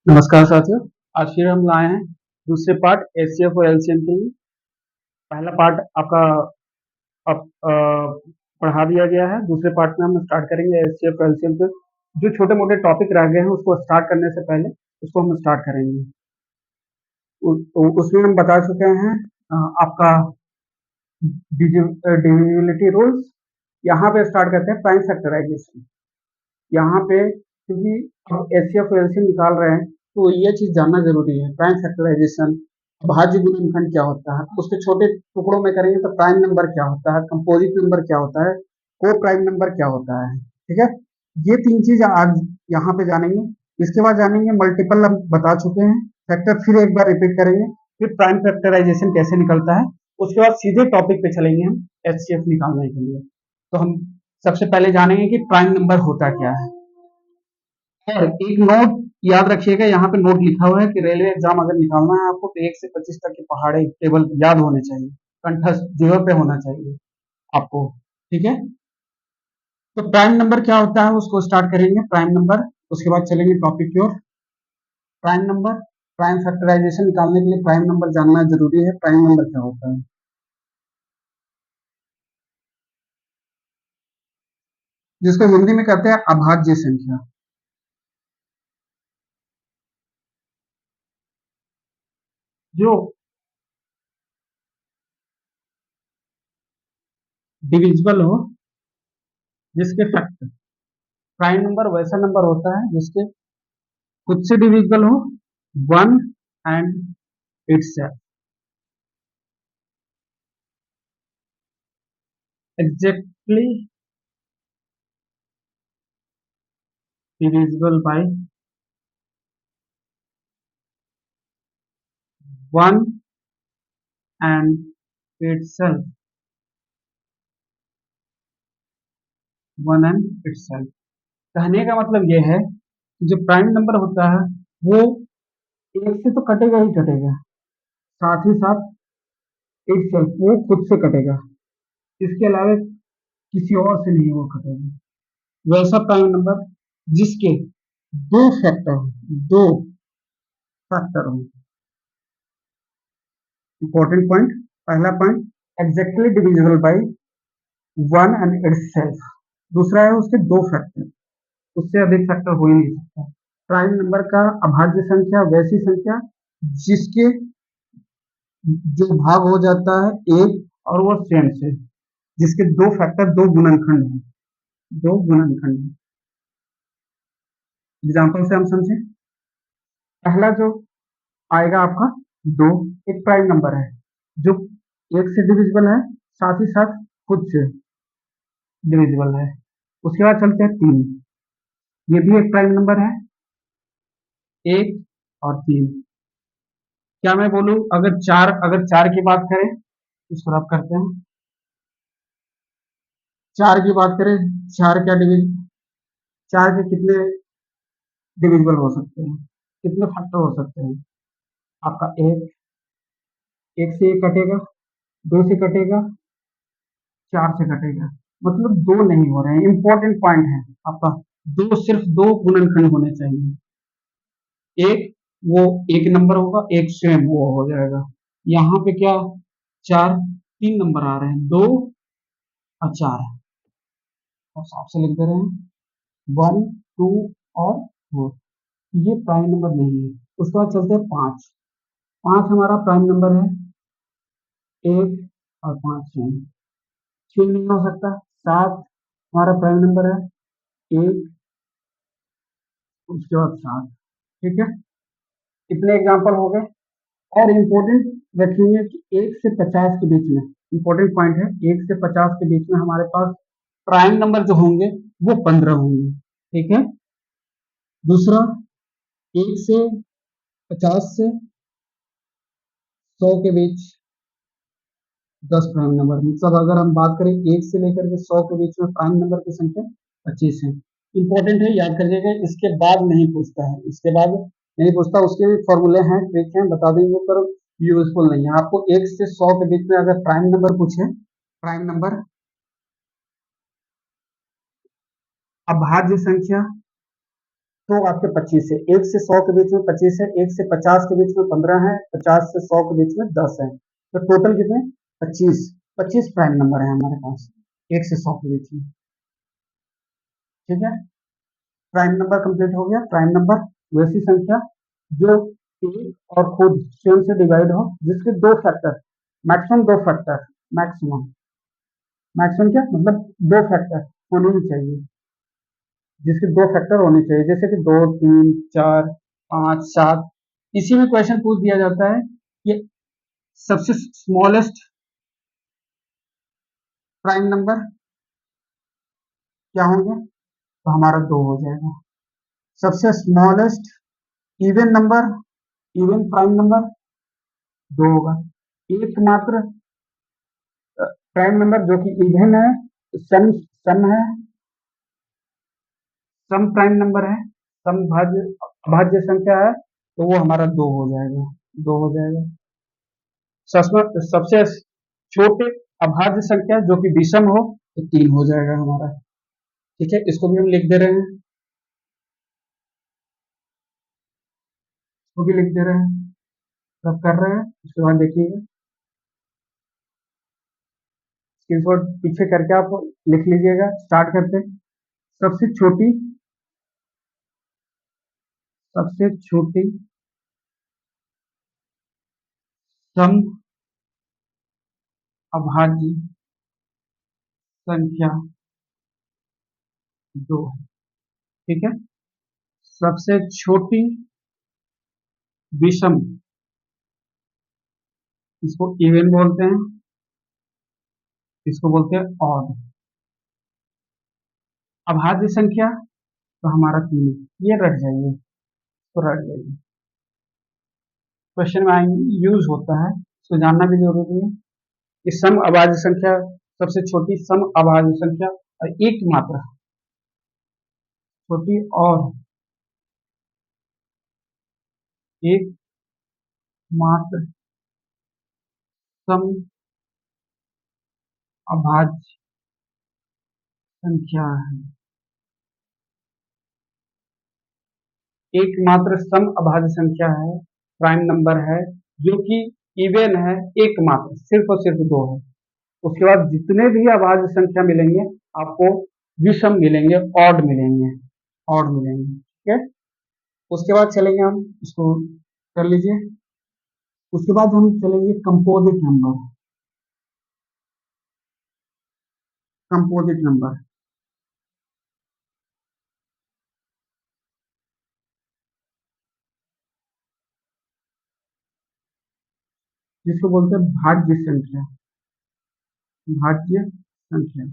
नमस्कार साथियों। आज फिर हम लाए हैं दूसरे पार्ट एचसीएफ और एलसीएम के लिए। पहला पार्ट आपका अब पढ़ा दिया गया है। दूसरे पार्ट में हम स्टार्ट करेंगे एचसीएफ और एलसीएम के जो छोटे मोटे टॉपिक रह गए हैं उसको स्टार्ट करने से पहले उसको हम स्टार्ट करेंगे। उसमें हम बता चुके हैं आपका डिविजिबिलिटी रूल्स। यहाँ पे स्टार्ट करते हैं प्राइम फैक्टराइजेशन। यहाँ पे क्योंकि हम एचसीएफ और एलसीएम निकाल रहे हैं तो ये चीज जानना जरूरी है। प्राइम फैक्टराइजेशन, भाज्य गुणनखंड क्या होता है, उसके छोटे टुकड़ों में करेंगे तो प्राइम नंबर क्या होता है, कंपोजिट नंबर क्या होता है, को प्राइम नंबर क्या होता है। ठीक है, ये तीन चीज आज यहाँ पे जानेंगे। इसके बाद जानेंगे मल्टीपल, हम बता चुके हैं। फैक्टर फिर एक बार रिपीट करेंगे, फिर प्राइम फैक्टराइजेशन कैसे निकलता है। उसके बाद सीधे टॉपिक पे चलेंगे हम एचसीएफ निकालने के लिए। तो हम सबसे पहले जानेंगे कि प्राइम नंबर होता क्या है। और एक नोट याद रखिएगा, यहाँ पे नोट लिखा हुआ है कि रेलवे एग्जाम अगर निकालना है आपको तो 1 से 25 तक के पहाड़े टेबल याद होने चाहिए, कंठस्थ जगह पे होना चाहिए आपको। ठीक है, तो प्राइम नंबर क्या होता है उसको स्टार्ट करेंगे, प्राइम नंबर। उसके बाद चलेंगे टॉपिक की ओर। प्राइम नंबर, प्राइम फैक्टराइजेशन निकालने के लिए प्राइम नंबर जानना जरूरी है। प्राइम नंबर क्या होता है, जिसको हिंदी में कहते हैं अभाज्य संख्या। जो डिविजिबल हो, जिसके फैक्टर, प्राइम नंबर वैसा नंबर होता है जिसके खुद से डिविजिबल हो, one and itself, exactly divisible by one and itself, one and itself। कहने का मतलब यह है कि जो प्राइम नंबर होता है वो एक से तो कटेगा ही कटेगा, साथ ही साथ itself वो खुद से कटेगा, इसके अलावा किसी और से नहीं वो कटेगा। वैसा प्राइम नंबर जिसके दो फैक्टर हो, दो फैक्टर हो। इंपॉर्टेंट पॉइंट, पहला point, exactly divisible by one and itself. दूसरा है उसके दो फैक्टर, उससे अधिक फैक्टर हो ही नहीं सकता। प्राइम नंबर का अभाज्य संख्या वैसी संख्या जिसके जो भाग हो जाता है एक और वो सेम से, जिसके दो फैक्टर, दो गुणनखंड हैं, दो गुणनखंड हैं। एग्जाम्पल से हम समझे, पहला जो आएगा आपका दो, एक प्राइम नंबर है जो एक से डिविजिबल है, साथ ही साथ खुद से डिविजिबल है। उसके बाद चलते हैं तीन, ये भी एक प्राइम नंबर है, एक और तीन। क्या मैं बोलूं, अगर चार की बात करें, इसको रब करते हैं, चार की बात करें, चार क्या डिविज चार के कितने डिविजिबल हो सकते हैं, कितने फैक्टर हो सकते हैं। आपका एक, एक से एक कटेगा, दो से कटेगा, चार से कटेगा, मतलब दो नहीं हो रहे हैं। इंपॉर्टेंट पॉइंट है आपका, दो, सिर्फ दो गुणनखंड होने चाहिए। एक, वो एक नंबर होगा, एक सेम वो हो जाएगा। यहाँ पे क्या, चार, तीन नंबर आ रहे हैं, दो और चार, और साफ से लिख दे रहे हैं वन, टू और फोर। ये प्राइम नंबर नहीं है। उसके बाद चलते हैं पांच। पांच हमारा प्राइम नंबर है, एक और पांच है, छह नहीं हो सकता। सात हमारा प्राइम नंबर है, एक, उसके बाद सात। ठीक है, इतने एग्जाम्पल हो गए। और इम्पोर्टेंट रखेंगे कि एक से 50 के बीच में, इंपॉर्टेंट पॉइंट है, एक से 50 के बीच में हमारे पास प्राइम नंबर जो होंगे वो 15 होंगे। ठीक है, दूसरा, एक से 50 से 100 के बीच 10 प्राइम नंबर, मतलब अगर हम बात करें एक से लेकर के 100 के बीच में प्राइम नंबर की संख्या 25 है। इंपॉर्टेंट है, याद करिएगा। इसके बाद नहीं पूछता है, इसके बाद नहीं पूछता, उसके भी फॉर्मूले हैं, ट्रिक हैं, बता देंगे, पर यूजफुल नहीं है आपको। एक से 100 के बीच में अगर प्राइम नंबर पूछे, प्राइम नंबर अभाज्य संख्या तो आपके 25 है, 1 से 100 के बीच में 25 है, 1 से 50 के बीच में 15 है, 50 से 100 के बीच में 10 है, तो टोटल कितने? 25। 25 प्राइम नंबर है हमारे पास 1 से 100 के बीच में। ठीक है, प्राइम नंबर कंप्लीट हो गया। प्राइम नंबर वैसी संख्या जो एक और खुद स्वयं से डिवाइड हो, जिसके दो फैक्टर, मैक्सिमम दो फैक्टर, मैक्सिमम मैक्सिमम क्या मतलब दो फैक्टर होने ही चाहिए, जिसके दो फैक्टर होने चाहिए, जैसे कि 2, 3, 4, 5, 7। इसी में क्वेश्चन पूछ दिया जाता है कि सबसे स्मॉलेस्ट प्राइम नंबर क्या होंगे, तो हमारा 2 हो जाएगा। सबसे smallest even number, even prime number 2 होगा। एकमात्र प्राइम नंबर जो कि इवन है, सम सम है, सम प्राइम नंबर है, सम भाज्य अभाज्य संख्या है, तो वो हमारा 2 हो जाएगा, 2 हो जाएगा। सबसे छोटे अभाज्य संख्या जो कि विषम हो, तो 3 हो जाएगा हमारा। ठीक है, इसको भी हम लिख दे रहे हैं, इसको भी लिख दे रहे हैं, सब कर रहे हैं। उसके बाद देखिएगा, स्क्रीनशॉट पीछे करके आप लिख लीजिएगा। स्टार्ट करते हैं। सबसे छोटी, सबसे छोटी सम अभाज्य संख्या 2 है। ठीक है, सबसे छोटी विषम, इसको इवन बोलते हैं, इसको बोलते हैं ऑड। अभाज्य संख्या तो हमारा 3, ये रट जाइए, तो रट जाइए, क्वेश्चन में यूज होता है, इसको जानना भी जरूरी है कि सम अभाज्य संख्या, सबसे छोटी सम अभाज्य संख्या और एक मात्रा छोटी और एक मात्र सम अभाज्य संख्या है। एकमात्र सम अभाज्य संख्या है, प्राइम नंबर है, जो कि इवन है, एकमात्र सिर्फ और सिर्फ 2 है। उसके बाद जितने भी अभाज्य संख्या मिलेंगे आपको विषम मिलेंगे, ऑड मिलेंगे, ऑड मिलेंगे। ठीक है, उसके बाद चलेंगे हम, इसको कर लीजिए। उसके बाद हम चलेंगे कंपोजिट नंबर, कंपोजिट नंबर जिसको बोलते हैं भाज्य संख्या, भाज्य संख्या।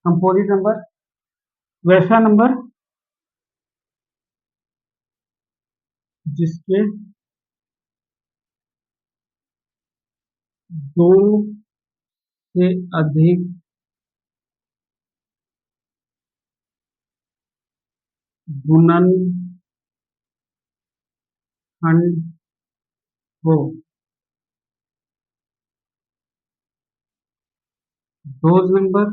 कंपोजिट नंबर वैसा नंबर जिसके दो से अधिक गुणनखंड हो। Those number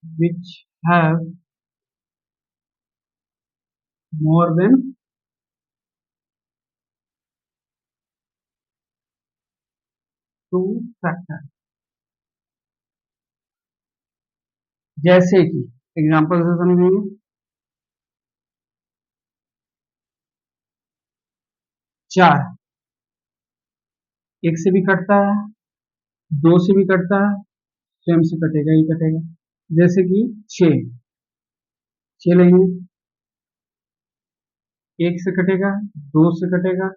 which have more than two factors। जैसे कि एग्जाम्पल से समझेंगे, 4 एक से भी कटता है, 2 से भी कटता है, स्वयं से कटेगा ही कटेगा। जैसे कि 6, 6 लेंगे, 1 से कटेगा, 2 से कटेगा,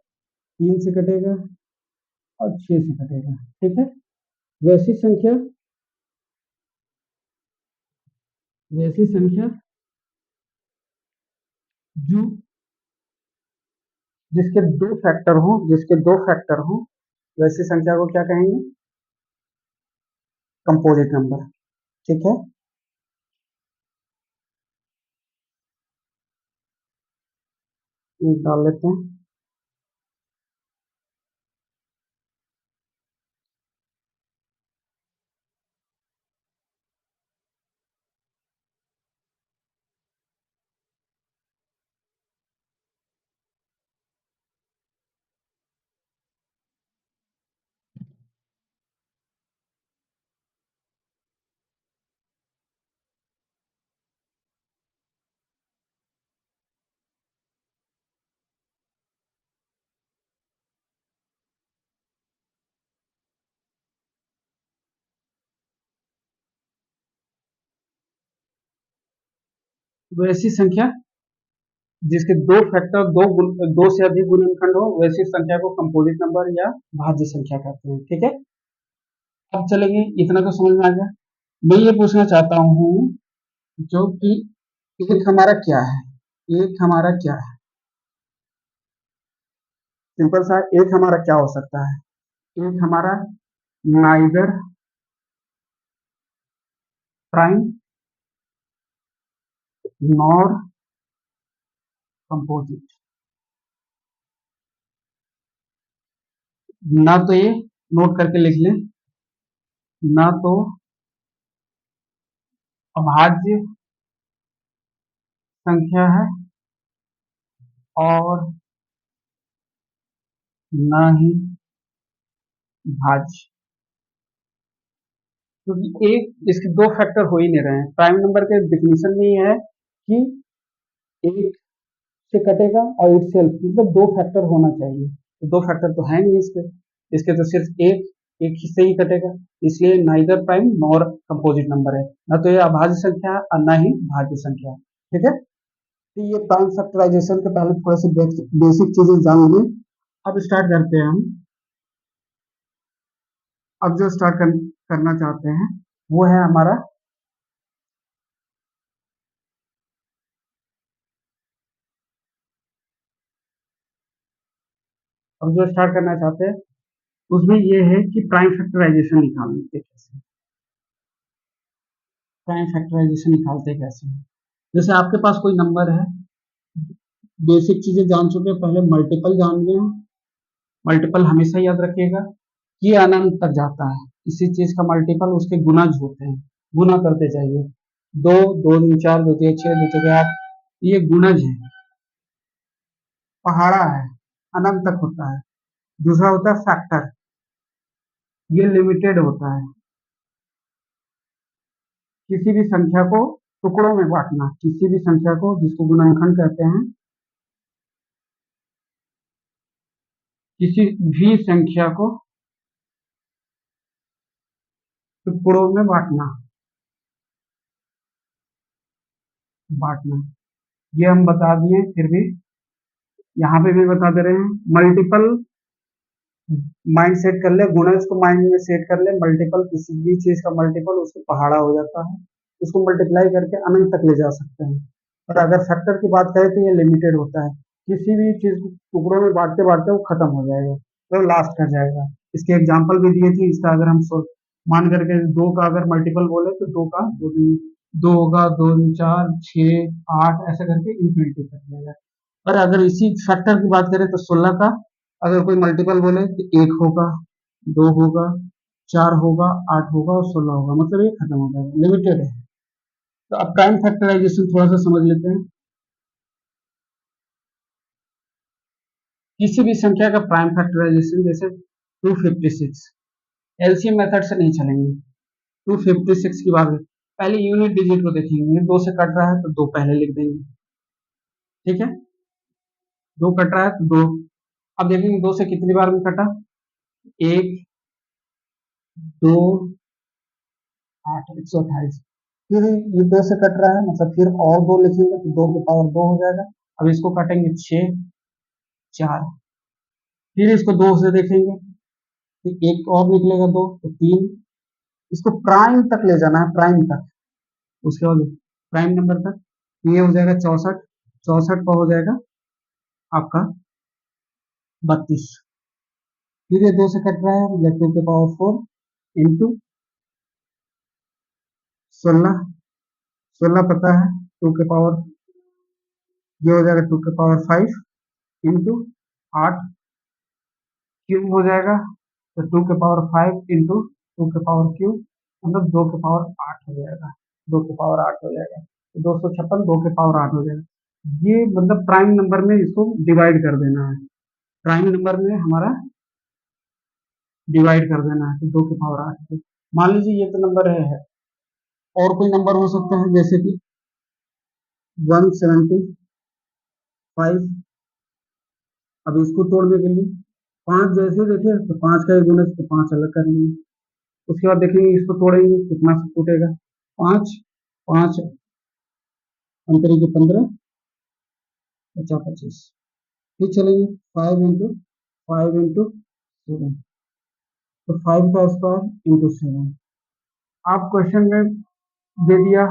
3 से कटेगा और 6 से कटेगा। ठीक है, वैसी संख्या, वैसी संख्या जो जिसके दो फैक्टर हो, जिसके दो फैक्टर हो, वैसी संख्या को क्या कहेंगे? Composite number. ठीक है, डाल लेते हैं। वैसी संख्या जिसके दो फैक्टर दो से अधिक गुणनखंड हो, वैसी संख्या को कंपोजिट नंबर या भाज्य संख्या कहते हैं। ठीक है, अब चलेंगे, इतना तो समझ में आ गया। मैं ये पूछना चाहता हूँ जो कि एक हमारा क्या है, एक हमारा क्या है, सिंपल सा, एक हमारा क्या हो सकता है, एक हमारा नाइदर प्राइम नॉर कंपोजिट। ना तो ये नोट करके लिख लें, ना तो अभाज्य संख्या है और ना ही भाज्य, क्योंकि एक इसके दो फैक्टर हो ही नहीं रहे हैं। प्राइम नंबर के डिफिनीशन में ये है कि एक से कटेगा और इट सेल्फ, मतलब दो फैक्टर होना चाहिए, तो दो फैक्टर तो है नहीं इसके, इसके तो सिर्फ एक ही से ही कटेगा, इसलिए neither prime nor composite number है, ना तो ये अभाज्य संख्या है और ना ही भाज्य संख्या है। ठीक है, तो ये प्राइम फैक्टराइजेशन के पहले थोड़े से बेसिक चीजें जान लीजिए। अब स्टार्ट करते हैं हम। अब जो करना चाहते हैं वो है हमारा, अब जो स्टार्ट करना चाहते हैं उसमें ये है कि प्राइम फैक्टराइजेशन निकालते कैसे, प्राइम फैक्टराइजेशन निकालते कैसे। जैसे आपके पास कोई नंबर है, बेसिक चीजें जान चुके हैं, पहले मल्टीपल जान गए हैं। मल्टीपल हमेशा याद रखिएगा कि अनंत तक जाता है, किसी चीज का मल्टीपल उसके गुणज होते हैं, गुना करते जाइए, दो दो दूनी चार, दो तीन छह, दो चौके आठ, ये गुणज है, पहाड़ा है, अनंत तक होता है। दूसरा होता है फैक्टर, ये लिमिटेड होता है, किसी भी संख्या को टुकड़ों में बांटना, किसी भी संख्या को जिसको गुणनखंड कहते हैं, किसी भी संख्या को टुकड़ों में बांटना, बांटना, ये हम बता दिए, फिर भी यहाँ पे भी बता दे रहे हैं। मल्टीपल माइंड सेट कर ले, गुणज को माइंड में सेट कर ले, मल्टीपल किसी भी चीज का मल्टीपल उसको पहाड़ा हो जाता है, उसको मल्टीप्लाई करके अनंत तक ले जा सकते हैं। और अगर फैक्टर की बात करें तो ये लिमिटेड होता है, किसी भी चीज को टुकड़ों में बांटते बांटते वो खत्म हो जाएगा, तो लास्ट कर जाएगा। इसके एग्जाम्पल भी दिए थे, इसका अगर हम मान करके दो का अगर मल्टीपल बोले तो दो का दो होगा, दो चार छः आठ, ऐसा करके इंफिनिटी तक जाएगा। और अगर इसी फैक्टर की बात करें तो 16 का अगर कोई मल्टीपल बोले तो एक होगा, दो होगा, चार होगा, आठ होगा और 16 होगा, मतलब ये खत्म हो जाएगा, लिमिटेड है। तो अब प्राइम फैक्टराइजेशन थोड़ा सा समझ लेते हैं। किसी भी संख्या का प्राइम फैक्टराइजेशन, जैसे 256, एलसीएम मेथड से नहीं चलेंगे, 256 की बात है, पहले यूनिट डिजिट को देखेंगे, दो से कट रहा है तो दो पहले लिख देंगे। ठीक है, दो कट रहा है तो दो, अब देखेंगे दो से कितनी बार में कटा, एक, दो, आठ, 128, फिर ये दो से कट रहा है, मतलब फिर और दो लिखेंगे तो दो की पावर दो हो जाएगा। अब इसको काटेंगे छः, चार, फिर इसको दो से देखेंगे तो एक और निकलेगा दो, तो तीन, इसको प्राइम तक ले जाना है, प्राइम तक, उसके बाद प्राइम नंबर तक, ये हो जाएगा 64, 64 का हो जाएगा आपका 32, फिर ये दो से कट रहा है, मतलब 2 के पावर 4 इंटू 16, 16 पता है 2 के पावर, ये हो जाएगा 2 के पावर 5 इंटू 8 क्यूब हो जाएगा, तो 2 के पावर 5 इंटू 2 के पावर क्यूब, मतलब 2 के पावर 8 हो जाएगा, 2 के पावर 8 हो जाएगा, तो 256 2 के पावर 8 हो जाएगा। ये मतलब प्राइम नंबर में इसको डिवाइड कर देना है, प्राइम नंबर में हमारा डिवाइड कर देना है, तो 2 के पावर 8। मान लीजिए ये तो नंबर है, और कोई नंबर हो सकता है जैसे कि 175, अब इसको तोड़ने के लिए पांच जैसे देखे तो पांच का एक गुणज, तो पांच अलग कर लेंगे, उसके बाद देखेंगे इसको तोड़ेंगे कितना से टूटेगा, पांच, पांच अंतरी के 15, 50 25, फिर चलेंगे 5 इंटू 7, तो 5 का स्क्वायर इंटू 7। आप क्वेश्चन में दे दिया,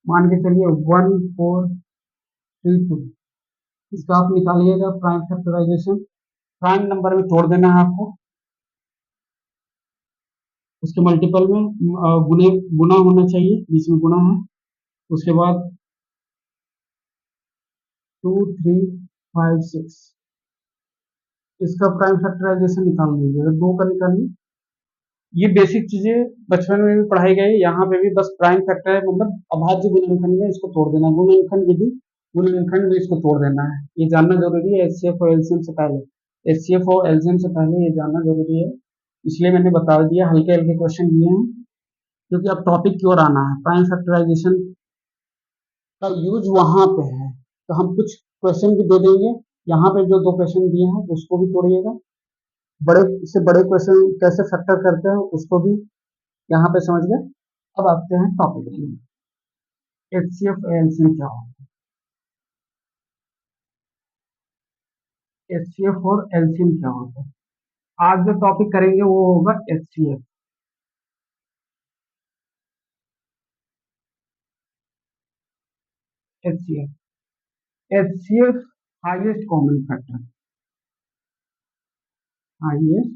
मान के चलिए 1432, इसका आप निकालिएगा प्राइम फैक्टराइजेशन। प्राइम नंबर में तोड़ देना है आपको, उसके मल्टीपल में गुने गुना होना चाहिए, बीच में गुना है। उसके बाद 2 3 5 6, इसका प्राइम फैक्टराइजेशन निकाल लीजिएगा, 2 का निकालिए। ये बेसिक चीजें बचपन में भी पढ़ाई गई, यहाँ पे भी बस प्राइम फैक्टर है, मतलब अभाज्य गुणनखंड में इसको तोड़ देना, गुणनखंड विधि, गुणनखंड में इसको तोड़ देना है, ये जानना जरूरी है एचसीएफ और एलसीएम से पहले। एचसीएफ और एलसीएम से पहले ये जानना जरूरी है, इसलिए मैंने बता दिया, हल्के हल्के क्वेश्चन दिए हैं, क्योंकि अब टॉपिक की ओर आना है। प्राइम फैक्टराइजेशन का यूज वहां पे है, तो हम कुछ क्वेश्चन भी दे देंगे, यहाँ पे जो 2 क्वेश्चन दिए हैं उसको भी तोड़िएगा, बड़े से बड़े क्वेश्चन कैसे फैक्टर करते हैं उसको भी यहाँ पे समझ गए। अब आते हैं टॉपिक में, एचसीएफ एलसीएम क्या होता है, एचसीएफ और एलसीएम क्या होता है। आज जो टॉपिक करेंगे वो होगा HCF. HCF, HCF highest common factor, highest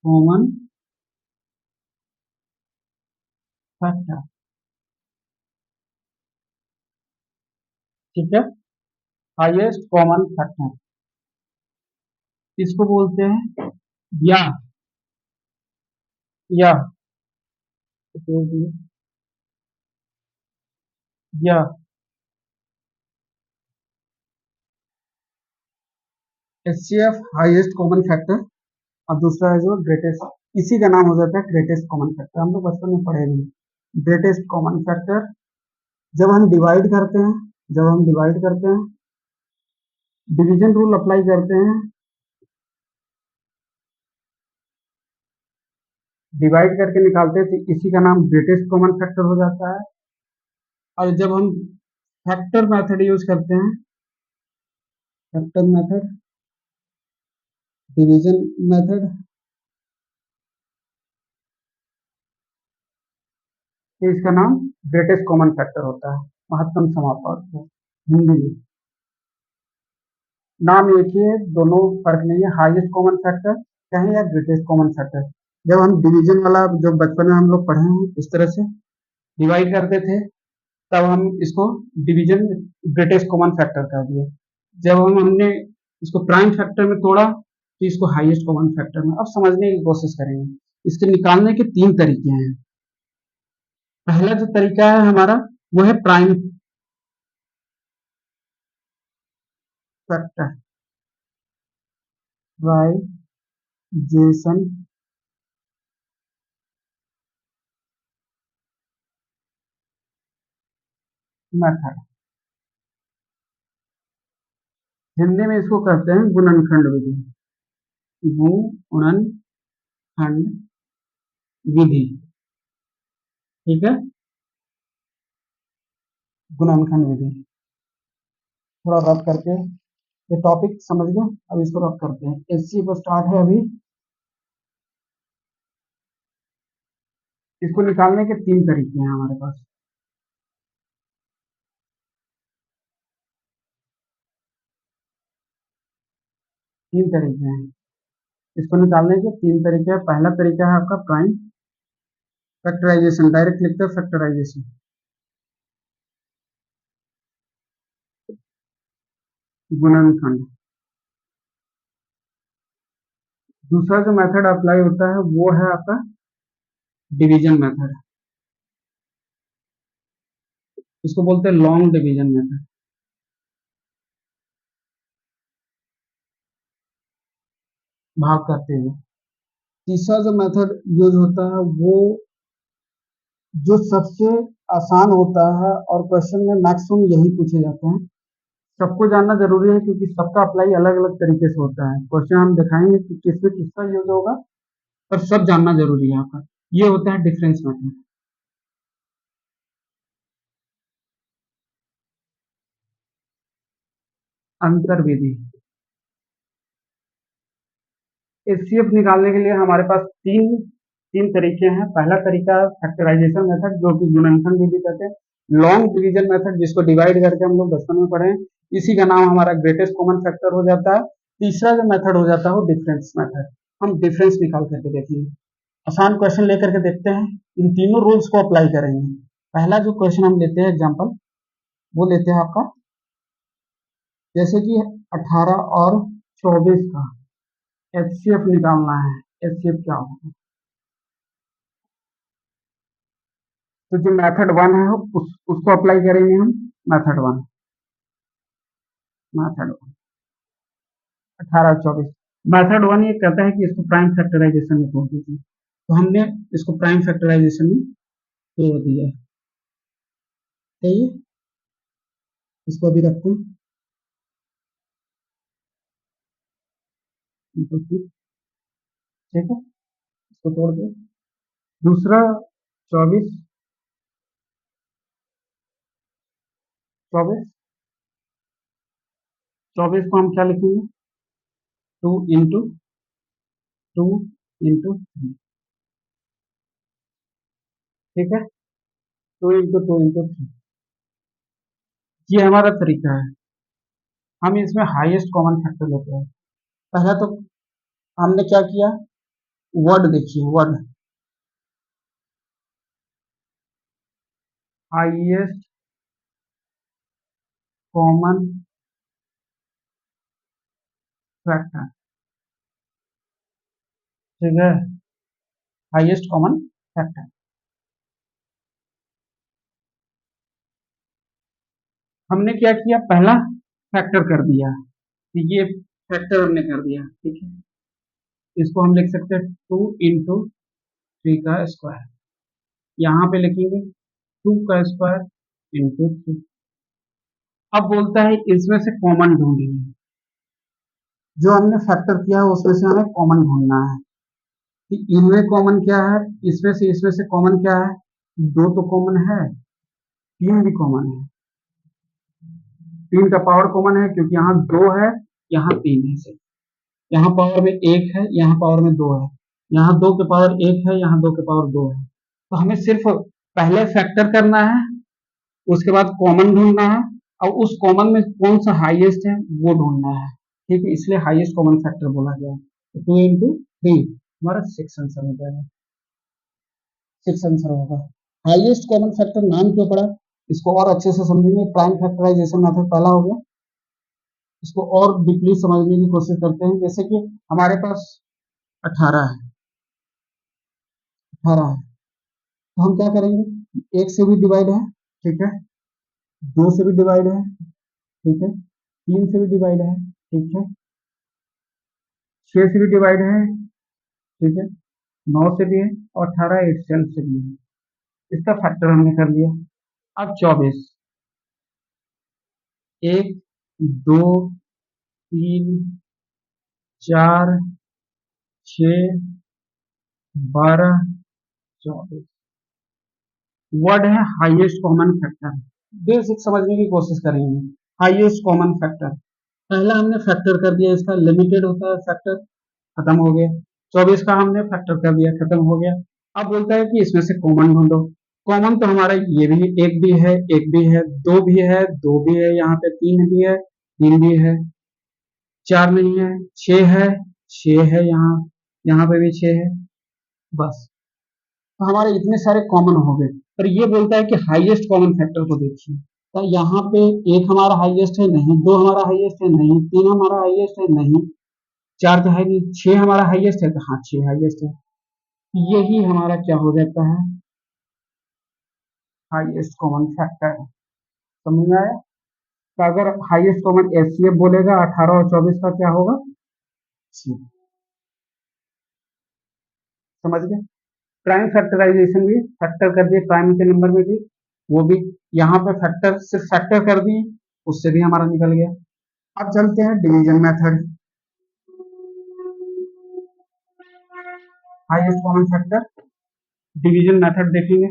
common factor, ठीक है, हाईएस्ट कॉमन फैक्टर, इसको बोलते हैं या या या एचसीएफ हाईएस्ट कॉमन फैक्टर, और दूसरा है जो ग्रेटेस्ट, इसी का नाम हो जाता है ग्रेटेस्ट कॉमन फैक्टर, हम लोग बचपन में पढ़े भी। ग्रेटेस्ट कॉमन फैक्टर जब हम डिवाइड करते हैं, जब हम डिवाइड करते हैं, डिवीजन रूल अप्लाई करते हैं, डिवाइड करके निकालते हैं, तो इसी का नाम ग्रेटेस्ट कॉमन फैक्टर हो जाता है। और जब हम फैक्टर मेथड यूज करते हैं, फैक्टर मेथड, डिवीजन मेथड, तो इसका नाम ग्रेटेस्ट कॉमन फैक्टर होता है, महत्तम समापक हिंदी में। नाम एक ही है, दोनों फर्क नहीं है, हाईएस्ट कॉमन फैक्टर कहें या ग्रेटेस्ट कॉमन फैक्टर। जब हम डिवीजन वाला जो बचपन में हम लोग पढ़े हैं इस तरह से डिवाइड करते थे, तब हम इसको डिवीजन ग्रेटेस्ट कॉमन फैक्टर कर दिए। जब हमने इसको प्राइम फैक्टर में तोड़ा, तो इसको हाईएस्ट कॉमन फैक्टर में। अब समझने की कोशिश करेंगे, इसके निकालने के 3 तरीके हैं। पहला जो तरीका है हमारा वो है प्राइम फैक्टराइजेशन मेथड, हिंदी में इसको कहते हैं गुणनखंड विधि, गुणनखंड विधि, ठीक है, गुणनखंड विधि। थोड़ा रब करके ये टॉपिक समझ गए, अब इसको रब करते हैं। एचसी पर स्टार्ट है अभी, इसको निकालने के 3 तरीके हैं हमारे पास। तीन तरीके हैं इसको निकालने के, 3 तरीके हैं। पहला तरीका है आपका प्राइम फैक्टराइजेशन, डायरेक्ट लिखते हैं फैक्टराइजेशन, गुणनखंड। दूसरा जो मेथड अप्लाई होता है वो है आपका डिवीजन मेथड, इसको बोलते हैं लॉन्ग डिवीजन मेथड, भाग करते हुए। तीसरा जो मेथड यूज होता है वो जो सबसे आसान होता है और क्वेश्चन में मैक्सिमम यही पूछे जाते हैं, सबको जानना जरूरी है, क्योंकि सबका अप्लाई अलग अलग तरीके से होता है। क्वेश्चन हम दिखाएंगे कि किसमें किसका यूज होगा, पर सब जानना जरूरी है आपका। ये होता है डिफरेंस मेथड। अंतर विधि। एचसीएफ निकालने के लिए हमारे पास तीन तीन तरीके हैं। पहला तरीका फैक्टराइजेशन मेथड, जो कि गुणनखंड विधि कहते हैं। लॉन्ग डिवीजन मेथड, जिसको डिवाइड करके हम लोग बचपन में पढ़े हैं, इसी का नाम हमारा ग्रेटेस्ट कॉमन फैक्टर हो जाता है। तीसरा जो मेथड हो जाता है वो डिफरेंस मेथड। हम डिफरेंस निकाल करके देखेंगे। आसान क्वेश्चन लेकर के देखते हैं, इन तीनों रूल्स को अप्लाई करेंगे। पहला जो क्वेश्चन हम लेते हैं एग्जाम्पल, वो लेते हैं आपका, जैसे कि 18 और 24 का एचसीएफ निकालना है। एचसीएफ क्या होगा? तो जो मेथड वन है उसको अप्लाई करेंगे हम। मेथड वन, मेथड वन 18 और 24। मेथड वन ये कहता है कि इसको प्राइम फैक्टराइजेशन में तोड़ दीजिए, तो हमने इसको प्राइम फैक्टराइजेशन में तोड़ दिया है। सही है, इसको अभी रखते हैं। ठीक है, इसको तोड़ दिया। दूसरा 24, 24 24 को हम क्या लिखेंगे? 2 इंटू ठीक है, 2 इंटू 3। ये हमारा तरीका है। हम इसमें हाईएस्ट कॉमन फैक्टर लेते हैं। पहला तो हमने क्या किया, वर्ड देखिए, वर्ड हाईएस्ट कॉमन फैक्टर। ठीक है, हाईएस्ट कॉमन फैक्टर। हमने क्या किया, पहला फैक्टर कर दिया, तो ये फैक्टर हमने कर दिया। ठीक है, इसको हम लिख सकते हैं 2 इंटू 3 का स्क्वायर। यहाँ पे लिखेंगे 2 का स्क्वायर इंटू 3। अब बोलता है इसमें से कॉमन ढूंढिए। जो हमने फैक्टर किया है उसमें से हमें कॉमन ढूंढना है कि इनमें कॉमन क्या है, इसमें से कॉमन क्या है। 2 तो कॉमन है, 3 भी कॉमन है। 3 का पावर कॉमन है क्योंकि यहाँ 2 है, यहाँ 3 है। सिर्फ यहाँ पावर में 1 है, यहाँ पावर में 2 है। यहाँ 2 के पावर 1 है, यहाँ 2 के पावर 2 है। तो हमें सिर्फ पहले फैक्टर करना है, उसके बाद कॉमन ढूंढना है, और उस कॉमन में कौन सा हाईएस्ट है वो ढूंढना है। ठीक है, इसलिए हाईएस्ट कॉमन फैक्टर बोला गया है। तो 2 इंटू 3 हमारा 6 आंसर हो जाएगा। 6 आंसर होगा। हाईएस्ट कॉमन फैक्टर नाम क्यों पड़ा, इसको और अच्छे से समझेंगे। प्राइम फैक्टराइजेशन मेथड पहला हो गया, इसको और डीपली समझने की कोशिश करते हैं। जैसे कि हमारे पास 18 है, 18 है, तो हम क्या करेंगे, 1 से भी डिवाइड है, ठीक है, 2 से भी डिवाइड है, ठीक है, 3 से भी डिवाइड है, ठीक है, 6 से भी डिवाइड है, ठीक है, 9 से भी है, और 18 एटसेल्फ से भी है। इसका फैक्टर हमने कर लिया। अब 24, 1, 2, 3, 4, 6, 12, 24 वर्ड है हाईएस्ट कॉमन फैक्टर। बेसिक समझने की कोशिश करेंगे। हाईएस्ट कॉमन फैक्टर, पहला हमने फैक्टर कर दिया, इसका लिमिटेड होता है फैक्टर, खत्म हो गया। 24 का हमने फैक्टर कर दिया, खत्म हो गया। अब बोलता है कि इसमें से कॉमन ढूंढो। कॉमन तो हमारा ये भी, एक भी है, एक भी है, दो भी है, दो भी है, यहाँ पे 3 भी है, 3 भी है, 4 नहीं है, 6 है, 6 है, यहाँ पे भी 6 है। बस, तो हमारे इतने सारे कॉमन हो गए। पर ये बोलता है कि हाईएस्ट कॉमन फैक्टर को देखिए, तो यहाँ पे 1 हमारा हाईएस्ट है नहीं, 2 हमारा हाईएस्ट है नहीं, 3 हमारा हाईएस्ट है नहीं, 4 तो है नहीं, 6 हमारा हाईएस्ट है, तो हाँ 6 हाईएस्ट है। यही हमारा क्या हो जाता है, हाईएस्ट कॉमन फैक्टर। समझ में आया? तो अगर हाईएस्ट कॉमन एचसीएफ बोलेगा 18 और 24 का क्या होगा, समझ गए? प्राइम फैक्टराइजेशन भी फैक्टर कर दिए, प्राइम के नंबर में भी, वो भी यहाँ पे फैक्टर, सिर्फ फैक्टर कर दिए, उससे भी हमारा निकल गया। अब चलते हैं division method. Highest common factor division method देखेंगे।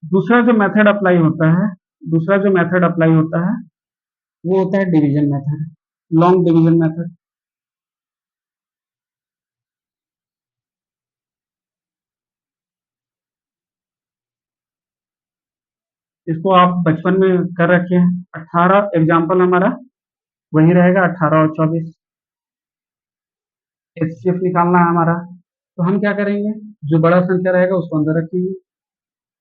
दूसरा जो मेथड अप्लाई होता है दूसरा जो मेथड अप्लाई होता है वो होता है division method, long division method. इसको आप बचपन में कर रखे हैं। 18 एग्जाम्पल हमारा वही रहेगा, 18 और 24। एचसीएफ निकालना है हमारा, तो हम क्या करेंगे, जो बड़ा संख्या रहेगा उसको अंदर रखेंगे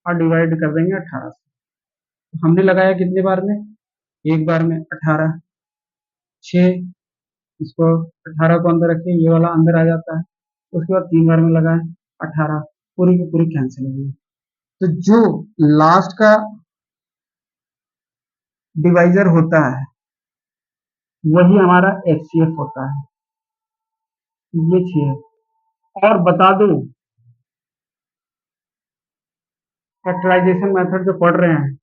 और डिवाइड कर देंगे 18 से। तो हमने लगाया कितने बार में, एक बार में 18, 6, इसको 18 को अंदर रखें, ये वाला अंदर आ जाता है। उसके बाद 3 बार में लगाए 18, पूरी की पूरी कैंसिल हो गई। तो जो लास्ट का डिवाइजर होता है वही हमारा एचसीएफ होता है, ये 6 है। और बता दो, फैक्टराइजेशन मेथड जो पढ़ रहे हैं,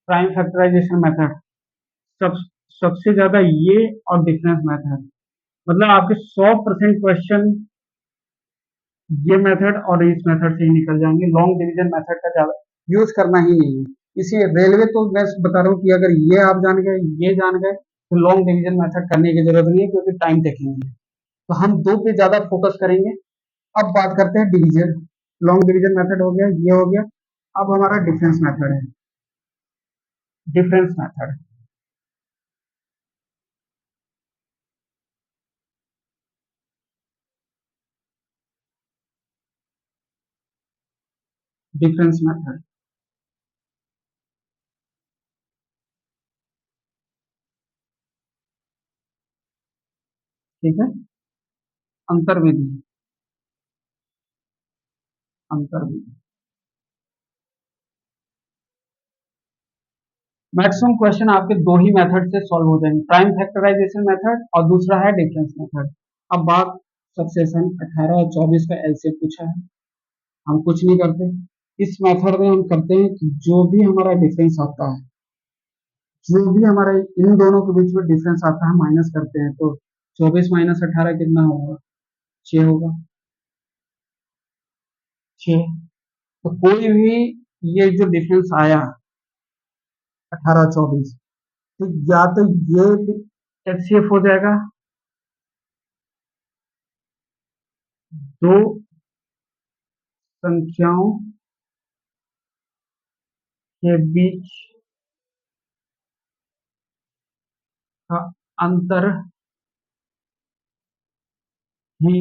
प्राइम फैक्टराइजेशन मेथड, सब सबसे ज्यादा ये और डिफरेंस मेथड, मतलब आपके 100% क्वेश्चन ये मेथड और इस मेथड से ही निकल जाएंगे। लॉन्ग डिवीजन मेथड का ज्यादा यूज करना ही नहीं है। इसी रेलवे तो मैं बता रहा हूँ कि अगर ये आप जान गए, ये जान गए, तो लॉन्ग डिवीजन मेथड करने की जरूरत नहीं है, क्योंकि टाइम टेकिंग है। तो हम दो पे ज्यादा फोकस करेंगे। अब बात करते हैं डिवीजन। लॉन्ग डिवीजन मेथड हो गया, ये हो गया। अब हमारा डिफरेंस मेथड है, डिफरेंस मेथड। डिफरेंस मेथड, ठीक है। अंतर विधि, अंतर विधि। मैक्सिमम क्वेश्चन आपके दो ही मेथड से सॉल्व हो जाएंगे, प्राइम फैक्टराइजेशन मेथड और दूसरा है डिफरेंस मेथड। अब बात सक्सेशन 18 और 24 का एलसीएम पूछा है, हम कुछ नहीं करते। इस मेथड में हम करते हैं कि जो भी हमारा डिफरेंस आता है, जो भी हमारा इन दोनों के बीच में डिफरेंस आता है, माइनस करते हैं। तो 24 माइनस 18 कितना होगा, 6 होगा, 6। तो कोई भी ये जो डिफरेंस आया 18 24, तो या तो ये एचसीएफ हो जाएगा, दो संख्याओं के बीच का अंतर ही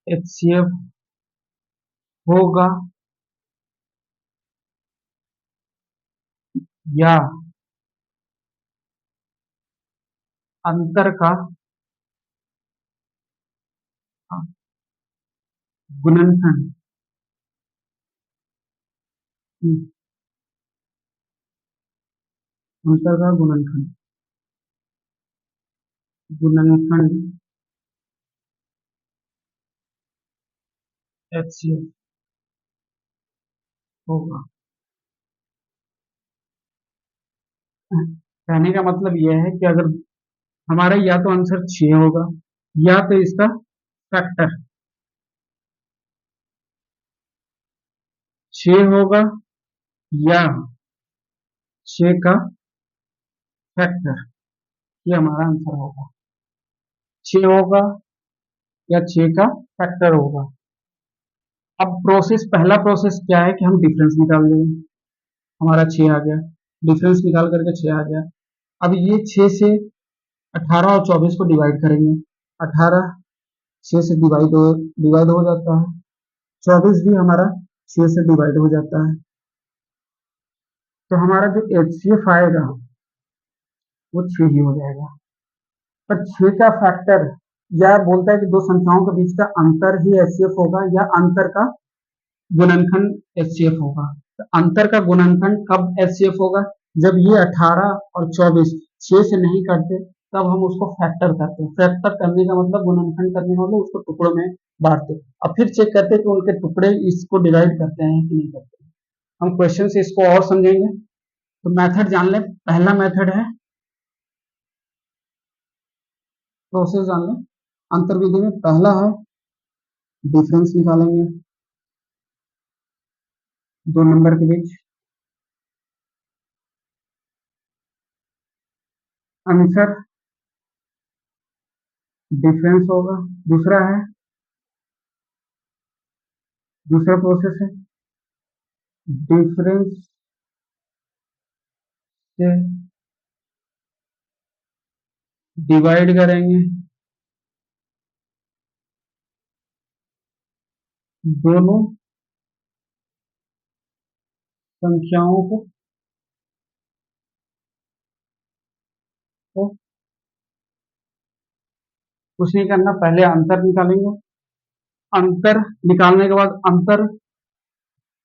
एचसीएफ होगा, या अंतर का गुणनखंड, अंतर का गुणनखंड, गुणनखंड एचसीएफ होगा। कहने का मतलब यह है कि अगर हमारा या तो आंसर 6 होगा, या तो इसका फैक्टर 6 होगा, या 6 का फैक्टर, ये हमारा आंसर होगा। 6 होगा या 6 का फैक्टर होगा। अब प्रोसेस, पहला प्रोसेस क्या है कि हम डिफरेंस निकाल लेंगे। हमारा 6 आ गया, डिफरेंस निकाल करके 6 आ गया। अब ये 6 से 18 और 24 को डिवाइड करेंगे। 18 6 से डिवाइड हो जाता है, 24 भी हमारा 6 से डिवाइड हो जाता है। तो हमारा जो एचसीएफ आएगा वो 6 ही हो जाएगा। पर 6 का फैक्टर, या बोलता है कि दो संख्याओं के बीच का अंतर ही एचसीएफ होगा, या अंतर का गुणनखंड एचसीएफ होगा। तो अंतर का गुणनखंड कब एचसीएफ होगा, जब ये 18 और 24 6 से नहीं करते, तब हम उसको फैक्टर करते हैं। फैक्टर करने का मतलब, गुणनखंड करने का मतलब उसको टुकड़ों में बांटते, और फिर चेक करते कि उनके टुकड़े इसको डिवाइड करते हैं कि नहीं करते। हम क्वेश्चन से इसको और समझेंगे। तो मेथड जान लें, पहला मेथड है, प्रोसेस जान लें। अंतर विधि में पहला है डिफरेंस निकालेंगे दो नंबर के बीच, आंसर डिफरेंस होगा। दूसरा है, दूसरा प्रोसेस है डिफरेंस से डिवाइड करेंगे दोनों संख्याओं को कुछ नहीं करना, पहले अंतर निकालेंगे। अंतर निकालने के बाद अंतर,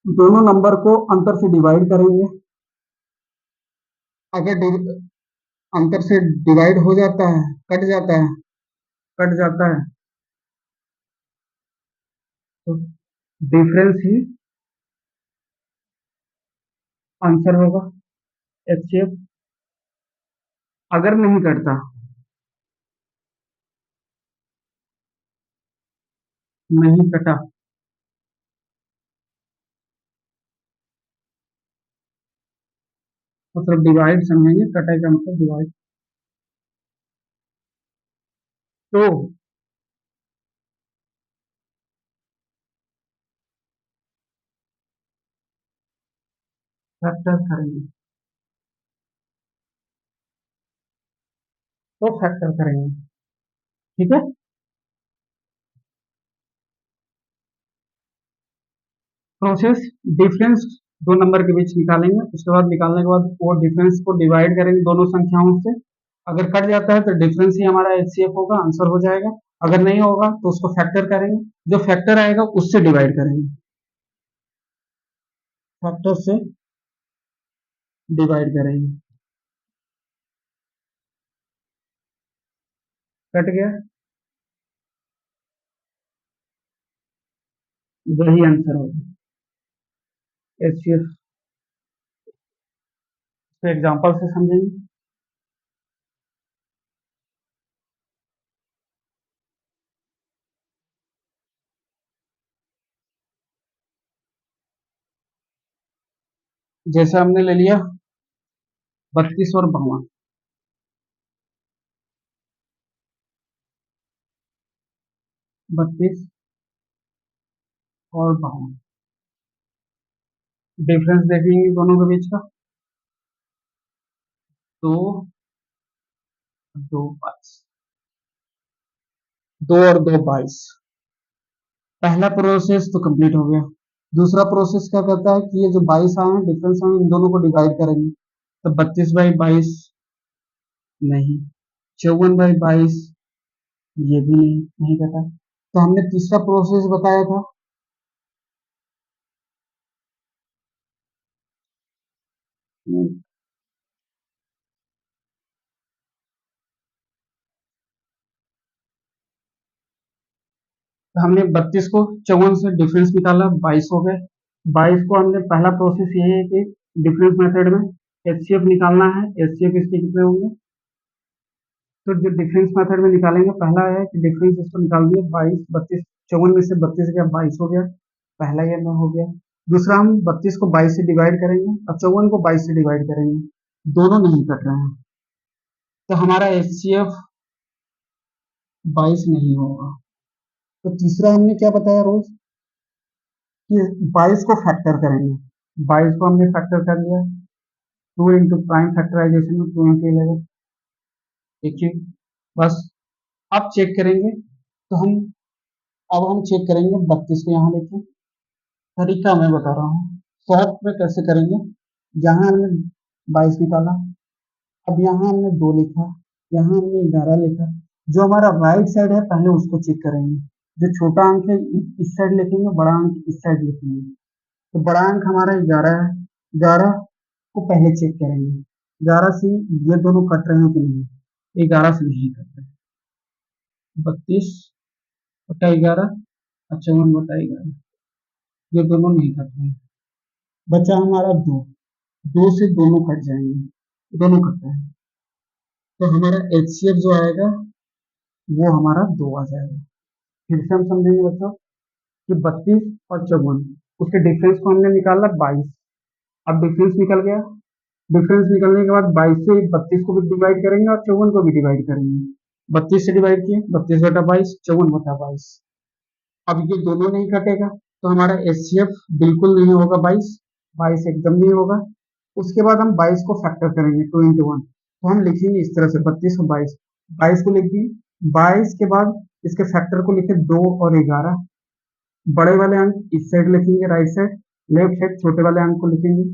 दोनों नंबर को अंतर से डिवाइड करेंगे। अगर अंतर से डिवाइड हो जाता है, कट जाता है, कट जाता है तो डिफरेंस ही आंसर होगा, एचसीएफ। अगर नहीं कटता, नहीं कटा, मतलब डिवाइड समझेंगे, कटा का मतलब डिवाइड। तो फैक्टर करेंगे, तो फैक्टर करेंगे, ठीक है। प्रोसेस डिफरेंस दो नंबर के बीच निकालेंगे, उसके बाद निकालने के बाद वो डिफरेंस को डिवाइड करेंगे दोनों संख्याओं से। अगर कट जाता है तो डिफरेंस ही हमारा एचसीएफ होगा, आंसर हो जाएगा। अगर नहीं होगा तो उसको फैक्टर करेंगे, जो फैक्टर आएगा उससे डिवाइड करेंगे, फैक्टर से डिवाइड करेंगे। कट गया, वही आंसर होगा एचसीएफ। तो एग्जांपल से समझेंगे। जैसे हमने ले लिया 32 और 52, 32 और 52, डिफरेंस देखेंगे दोनों के बीच का, दो, दो 22, दो और दो 22। पहला प्रोसेस तो कंप्लीट हो गया। दूसरा प्रोसेस क्या करता है कि ये जो 22 आए हैं, डिफरेंस आए, इन दोनों को डिवाइड करेंगे। तो 32/22 नहीं, 54/22 ये भी नहीं, नहीं कटा। तो हमने तीसरा प्रोसेस बताया था, तो हमने 32 को 54 से डिफरेंस निकाला, 22 हो गए। 22 को हमने, पहला प्रोसेस ये है कि डिफरेंस मेथड में एचसीएफ निकालना है। एचसीएफ इसके कितने होंगे, तो जो डिफरेंस मेथड में निकालेंगे, पहला है कि डिफरेंस इसको निकाल दिया 22, 32, 54 में से 32 गया, 22 हो गया, पहला ये में हो गया। दूसरा, हम 32 को 22 से डिवाइड करेंगे और 54 को 22 से डिवाइड करेंगे, दोनों नहीं कट रहे हैं, तो हमारा एचसीएफ 22 नहीं होगा। तो तीसरा हमने क्या बताया रोज, कि 22 को फैक्टर करेंगे। 22 को हमने फैक्टर कर लिया, 2 इंटू प्राइम फैक्टराइजेशन में 2 इंटू 11, देखिए बस। अब चेक करेंगे, तो हम, अब हम चेक करेंगे 32 को, यहाँ देखिए तरीका मैं बता रहा हूँ, शॉर्ट में कैसे करेंगे। यहाँ हमने 22 निकाला, अब यहाँ हमने 2 लिखा, यहाँ हमने 11 लिखा। जो हमारा राइट साइड है पहले उसको चेक करेंगे, जो छोटा अंक है इस साइड लिखेंगे, बड़ा अंक इस साइड लिखेंगे। तो बड़ा अंक हमारा 11 है, 11 को पहले चेक करेंगे, 11 से ये दोनों कट रहे हैं कि नहीं, 11 से नहीं कट रहे। 32/11 और 54/11, ये दोनों नहीं कट रहे। बचा हमारा 2, 2 से दोनों कट जाएंगे, दोनों कट रहे हैं। तो हमारा एचसीएफ जो आएगा वो हमारा 2 आ जाएगा। फिर से हम समझेंगे बच्चों कि 32 और 54, उसके डिफरेंस को हमने निकाला 22। अब डिफरेंस निकल गया, डिफरेंस निकलने के बाद 22 से 32 को भी डिवाइड करेंगे और 54 को भी डिवाइड करेंगे। 32 से डिवाइड किए, 32/22, 54/22। अब ये दोनों नहीं कटेगा तो हमारा एचसीएफ बिल्कुल नहीं होगा 22, 22 एकदम नहीं होगा। उसके बाद हम 22 को फैक्टर करेंगे 2 into 1, तो हम लिखेंगे इस तरह से 32 और 22, 22 को लिख दिए, 22 के बाद इसके फैक्टर को लिखे 2 और 11। बड़े वाले अंक इस साइड लिखेंगे राइट साइड, लेफ्ट साइड छोटे वाले अंक को लिखेंगे।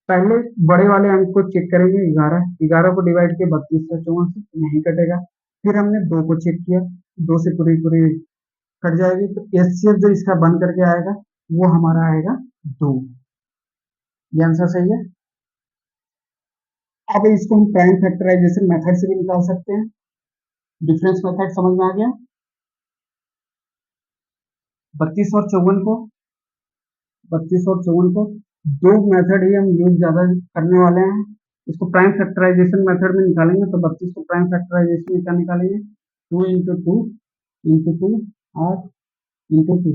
पहले बड़े वाले अंक को चेक करेंगे 11, 11 को डिवाइड किया 32 से 54 से, नहीं कटेगा। फिर हमने 2 को चेक किया, 2 से पूरी पूरी कट जाएगी, तो एचसीएफ जो इसका बन करके आएगा वो हमारा आएगा 2। ये आंसर सही है। अब इसको हम प्राइम फैक्टराइजेशन मेथड से भी निकाल सकते हैं। डिफरेंस मेथड समझ में आ गया। 32 और 54 को 32 और 54 को दो मेथड ही हम यूज ज्यादा करने वाले हैं। इसको प्राइम फैक्टराइजेशन मेथड में निकालेंगे तो 32 को प्राइम फैक्टराइजेशन में क्या निकालेंगे, 2 into 2 और इंटू 2,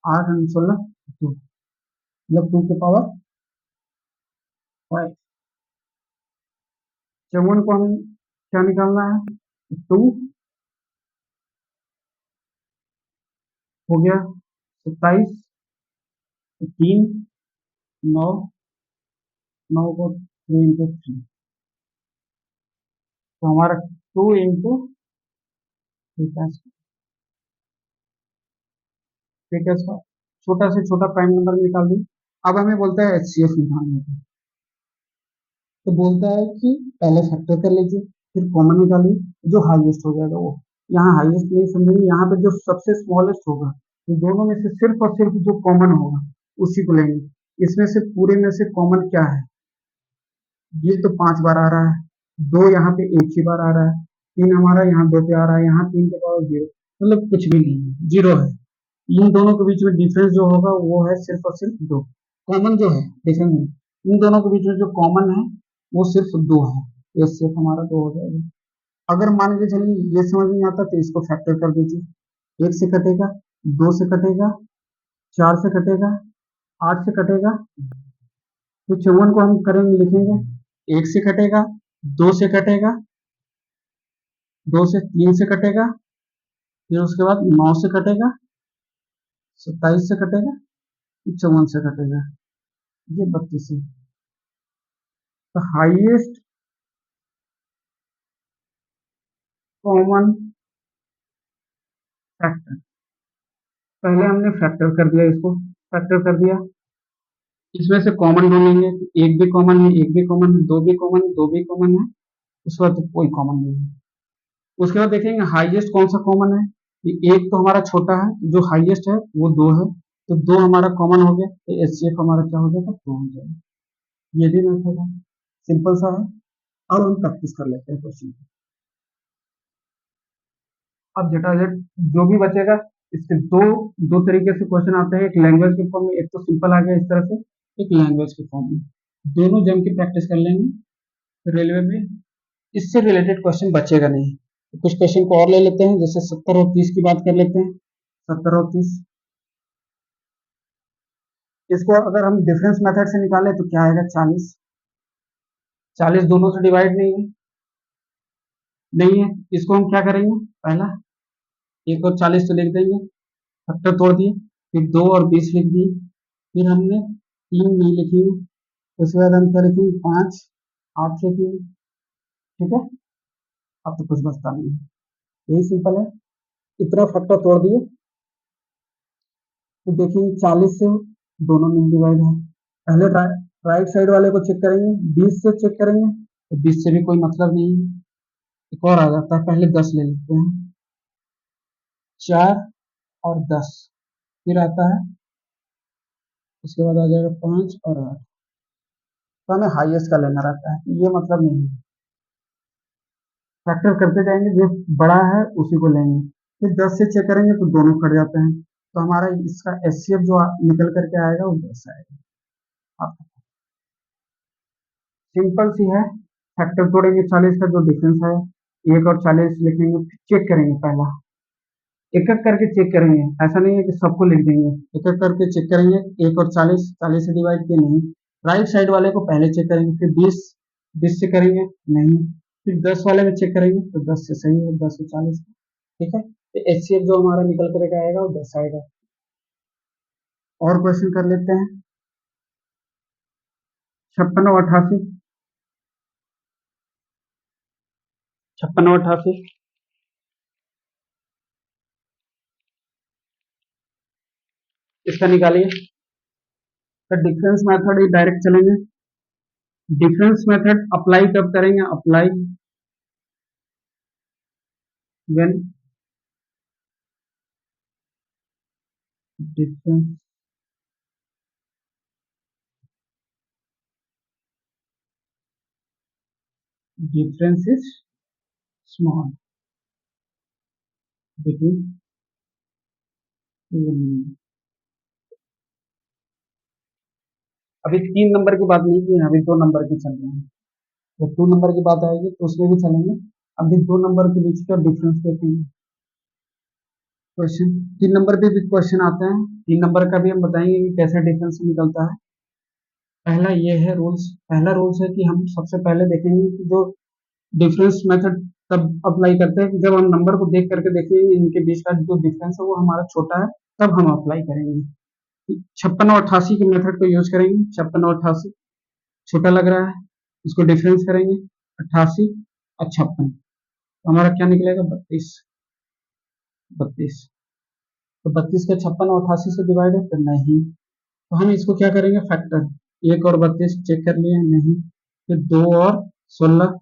8 और 16 2, मतलब 2 के पावर 5। 54 को हम क्या निकालना है, 2 हो गया 27, 3, 9, 9 को 3 into 3, तो हमारा 2 इंटू छोटा से छोटा प्राइम नंबर निकाल दी। अब हमें बोलता है एचसीएफ निकालने का, तो बोलता है कि पहले फैक्टर कर लीजिए, फिर कॉमन निकालिए, जो हाईएस्ट हो जाएगा वो। यहाँ हाईएस्ट नहीं समझेंगे, यहाँ पे जो सबसे स्मॉलेस्ट होगा, तो दोनों में से सिर्फ और सिर्फ जो कॉमन होगा उसी को लेंगे। इसमें से पूरे में से कॉमन क्या है, ये तो 5 बार आ रहा है, 2 यहाँ पे एक ही बार आ रहा है, 3 हमारा यहाँ 2 पे आ रहा है, यहाँ 3 के पावर 0, मतलब कुछ भी नहीं है, 0 है। इन दोनों के बीच में डिफरेंस जो होगा वो है सिर्फ और सिर्फ 2। कॉमन जो है देखेंगे, इन दोनों के बीच में जो कॉमन है वो सिर्फ 2 है, ये सिर्फ हमारा 2 हो जाएगा। अगर मान के चलिए ये समझ में आता तो इसको फैक्टर कर दीजिए, 1 से कटेगा, 2 से कटेगा, 4 से कटेगा, 8 से कटेगा, तो 54 को हम करेंगे लिखेंगे, 1 से कटेगा, 2 से कटेगा, 2 से 3 से कटेगा, फिर उसके बाद 9 से कटेगा, 27 से कटेगा, 54 से कटेगा, ये 32 है। तो हाईएस्ट कॉमन फैक्टर, पहले हमने फैक्टर कर दिया, इसको फैक्टर कर दिया, इसमें से कॉमन ढूंढेंगे, एक भी कॉमन है, एक भी कॉमन है, दो भी कॉमन है, दो भी कॉमन है, उसके बाद तो कोई कॉमन नहीं है। उसके बाद देखेंगे हाईएस्ट कौन सा कॉमन है, ये एक तो हमारा छोटा है, जो हाईएस्ट है वो 2 है, तो 2 हमारा कॉमन हो गया, तो एचसीएफ हमारा क्या हो जाएगा, 2 हो जाएगा। ये भी मेथड है, सिंपल सा है। अब हम प्रैक्टिस कर लेते हैं क्वेश्चन। अब झटाझट जो भी बचेगा, इसके दो दो तरीके से क्वेश्चन आते हैं, एक लैंग्वेज के फॉर्म में, एक तो सिंपल आ गया इस तरह से, एक लैंग्वेज के फॉर्म में, दोनों जम की प्रैक्टिस कर लेंगे, तो रेलवे में इससे रिलेटेड क्वेश्चन बचेगा नहीं। तो कुछ क्वेश्चन को और ले लेते हैं, जैसे 70 और 30 की बात कर लेते हैं। 70 और 30, इसको अगर हम डिफरेंस मेथड से निकालें तो क्या आएगा, 40। 40 दोनों से डिवाइड नहीं है, इसको हम क्या करेंगे, पहला 1 और 40 तो लिख देंगे, फैक्टर तोड़ दिए, फिर 2 और 20 लिख दिए, फिर हमने 3 नहीं लिखेंगे, उसके बाद हम क्या लिखेंगे, 5, 8 लिखेंगे, ठीक है। अब तो कुछ बचता नहीं है, यही सिंपल है, इतना फैक्टर तोड़ दिए, तो देखेंगे 40 से दोनों में डिवाइड है। पहले राइट साइड वाले को चेक करेंगे, 20 से चेक करेंगे, तो 20 से भी कोई मतलब नहीं है। एक और आ जाता है, पहले 10 ले लेते हैं, 4 और 10, फिर आता है, उसके बाद आ जाएगा 5 और 8, तो हमें हाईएस्ट का लेना रहता है, ये मतलब नहीं है, फैक्टर करते जाएंगे, जो बड़ा है उसी को लेंगे, फिर 10 से चेक करेंगे तो दोनों कट जाते हैं, तो हमारा इसका एचसीएफ जो निकल करके आएगा वो 10 आएगा। अब सिंपल सी है, फैक्टर तोड़ेंगे 40 का, जो डिफरेंस है 1 और 40 लिखेंगे, फिर चेक करेंगे पहला, एक एक करके चेक करेंगे, ऐसा नहीं है कि सबको लिख देंगे, एक एक करके चेक करेंगे। 1 और 40, 40 से डिवाइड किए नहीं, राइट साइड वाले को पहले चेक करेंगे, फिर 20, 20 से करेंगे नहीं, फिर 10 वाले में चेक करेंगे तो 10 से सही है, 10 से 40, ठीक है। तो एचसीएफ जो हमारा निकल कर आएगा वो 10 आएगा। और क्वेश्चन कर लेते हैं, 56 और 88, 56 और 88, इसका निकालिए। तो डिफरेंस मेथड ही डायरेक्ट चलेंगे। डिफरेंस मेथड अप्लाई कब करेंगे? Apply when difference difference is small between, अभी 3 नंबर की बात नहीं की है, अभी 2 नंबर की चल रहे हैं। जब 2 नंबर की बात आएगी तो उसमें भी चलेंगे। अभी 2 नंबर के बीच का डिफरेंस देखेंगे। क्वेश्चन 3 नंबर पे भी क्वेश्चन आते हैं, 3 नंबर का भी हम बताएंगे कि कैसे डिफरेंस निकलता है। पहला ये है रूल्स, पहला रूल्स है कि हम सबसे पहले देखेंगे कि जो डिफरेंस मेथड तब अप्लाई करते हैं कि जब हम नंबर को देख करके देखेंगे इनके बीच का जो डिफरेंस है वो हमारा छोटा है, तब हम अप्लाई करेंगे। 56 और 88 के मेथड को यूज करेंगे। 56 और 88 छोटा लग रहा है, इसको डिफरेंस करेंगे 88 और 56, तो हमारा क्या निकलेगा? 32, 32। तो 32 का 56 और 88 से डिवाइड है तो नहीं, तो हम इसको क्या करेंगे? फैक्टर, 1 और 32 चेक कर लिए नहीं, फिर 2 और 16,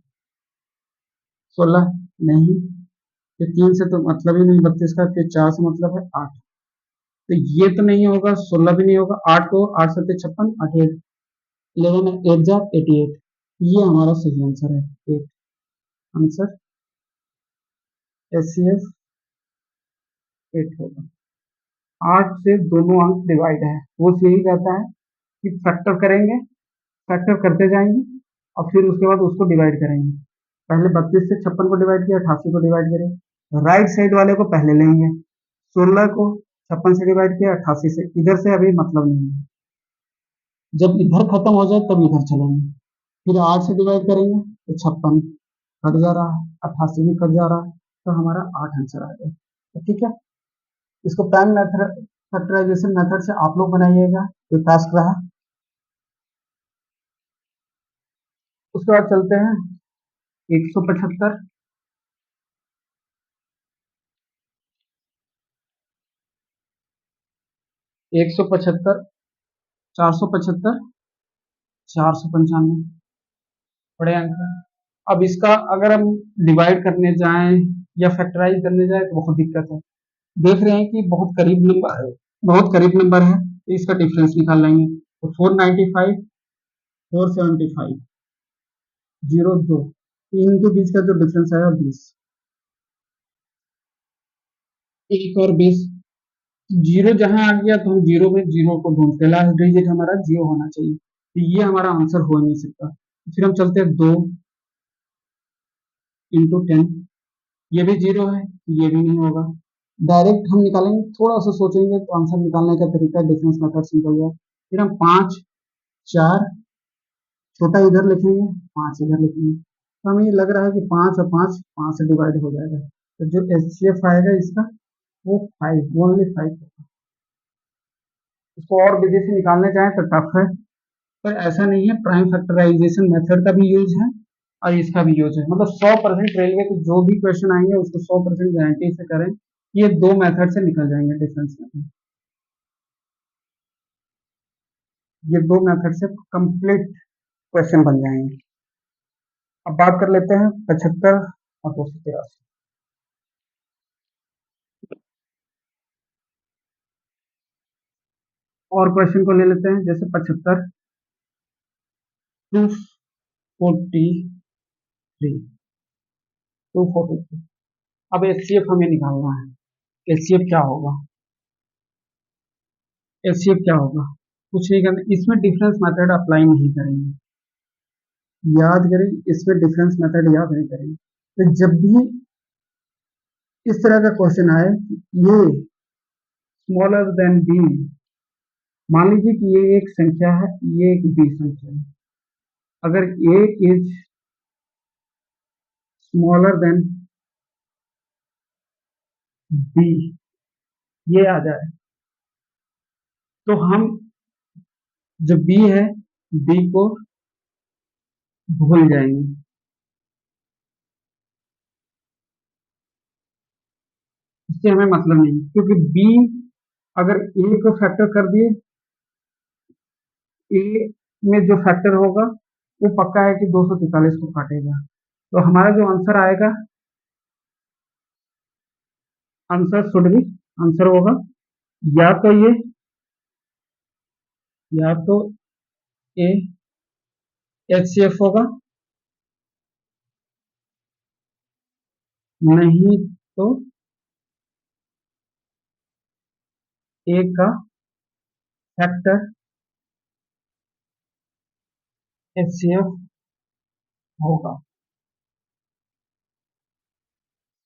16 नहीं, फिर 3 से तो मतलब ही नहीं 32 का, फिर 4 से मतलब है 8, तो ये तो नहीं होगा, 16 भी नहीं होगा, 8 को 8 सत्ते 56, 8 8, 11 8 जा 88, ये हमारा सही आंसर है। 8 आंसर एस सी एफ 8 होगा। 8 से दोनों अंक डिवाइड है, वो यही कहता है कि फैक्टर करेंगे, फैक्टर करते जाएंगे और फिर उसके बाद उसको डिवाइड करेंगे। पहले 32 से 56 को डिवाइड किया, 88 को डिवाइड करें, राइट साइड वाले को पहले लेंगे, 16 को 56 से डिवाइड किया, 88 से, इधर से अभी मतलब नहीं है, जब इधर खत्म हो जाए तब इधर चलेंगे। फिर 8 से डिवाइड करेंगे तो 56 कट जा रहा है, 88 भी कट जा रहा है, तो हमारा 8 आंसर आ गया। तो ठीक है, इसको प्राइम मेथड फैक्टराइजेशन मेथड से आप लोग बनाइएगा, ये टास्क रहा। उसके बाद चलते हैं 175, 175, 475, 495, बड़े अंक है। अब इसका अगर हम डिवाइड करने जाएं या फैक्टराइज करने जाएं तो बहुत दिक्कत है। देख रहे हैं कि बहुत करीब नंबर है, बहुत करीब नंबर है, तो इसका डिफरेंस निकाल लेंगे। तो 495, 475, 02, इनके बीच का जो डिफरेंस आया 20, 1 और 20, जीरो जहां आ गया तो हम जीरो में जीरो को ढूंढते, लास्ट डिजिट हमारा जीरो होना चाहिए, तो ये हमारा आंसर हो नहीं सकता। फिर हम चलते हैं 2 इंटू 10, ये भी जीरो है, ये भी नहीं होगा। डायरेक्ट हम निकालेंगे, थोड़ा सा सोचेंगे तो आंसर निकालने का तरीका डिफरेंस मेथड से निकल जाए। फिर हम 5 4, छोटा इधर लिखेंगे, 5 इधर लिखेंगे, तो हमें ये लग रहा है कि 5 और 5 5 से डिवाइड हो जाएगा, तो जो एचसीएफ आएगा इसका वो 5, ओनली 5। इसको और विधि से निकालने जाए तो टफ है, पर ऐसा नहीं है, प्राइम फैक्टराइजेशन मेथड का भी यूज है और इसका भी यूज है। मतलब 100% रेलवे के जो भी क्वेश्चन आएंगे उसको 100% गारंटी से करें, ये दो मेथड से निकल जाएंगे डिफरेंस मेथड, ये दो मेथड से कंप्लीट क्वेश्चन बन जाएंगे। अब बात कर लेते हैं 75 और 283, और क्वेश्चन को ले लेते हैं, जैसे 75, 243, 243, अब एचसीएफ हमें निकालना है। एचसीएफ क्या होगा? एचसीएफ क्या होगा? कुछ नहीं करना, इसमें डिफरेंस मेथड अप्लाई नहीं करेंगे, याद करें, इसमें डिफरेंस मेथड याद नहीं करेंगे। तो जब भी इस तरह का क्वेश्चन आए ये स्मॉलर देन बी, मान लीजिए कि ये एक संख्या है, ये एक बी संख्या है, अगर ए इज स्मॉलर देन बी ये आ जाए, तो हम जो बी है बी को भूल जाएंगे। इससे हमें मतलब नहीं, क्योंकि बी अगर ए को फैक्टर कर दिए, ए में जो फैक्टर होगा वो पक्का है कि 243 को काटेगा। तो हमारा जो आंसर आएगा, आंसर शुड भी आंसर होगा या तो ये, या तो ए एचसीएफ होगा, नहीं तो ए का फैक्टर एचसीएफ होगा।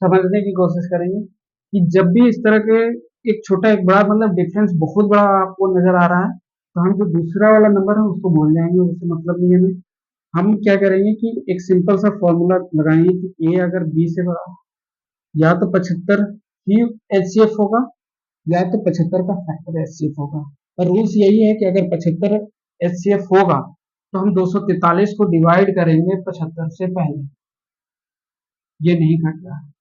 समझने की कोशिश करेंगे कि जब भी इस तरह के एक छोटा एक बड़ा मतलब डिफरेंस बहुत बड़ा आपको नजर आ रहा है, तो हम जो दूसरा वाला नंबर है उसको भूल जाएंगे, उससे मतलब नहीं है हमें। हम क्या करेंगे कि एक सिंपल सा फॉर्मूला लगाएंगे कि ए अगर बी से बड़ा हो, या तो 75 ही एचसीएफ होगा, या तो 75 का फैक्टर एचसीएफ होगा। और रूल्स यही है कि अगर 75 एचसीएफ होगा तो हम 243 को डिवाइड करेंगे 75 से पहले। ये नहीं घट रहा है,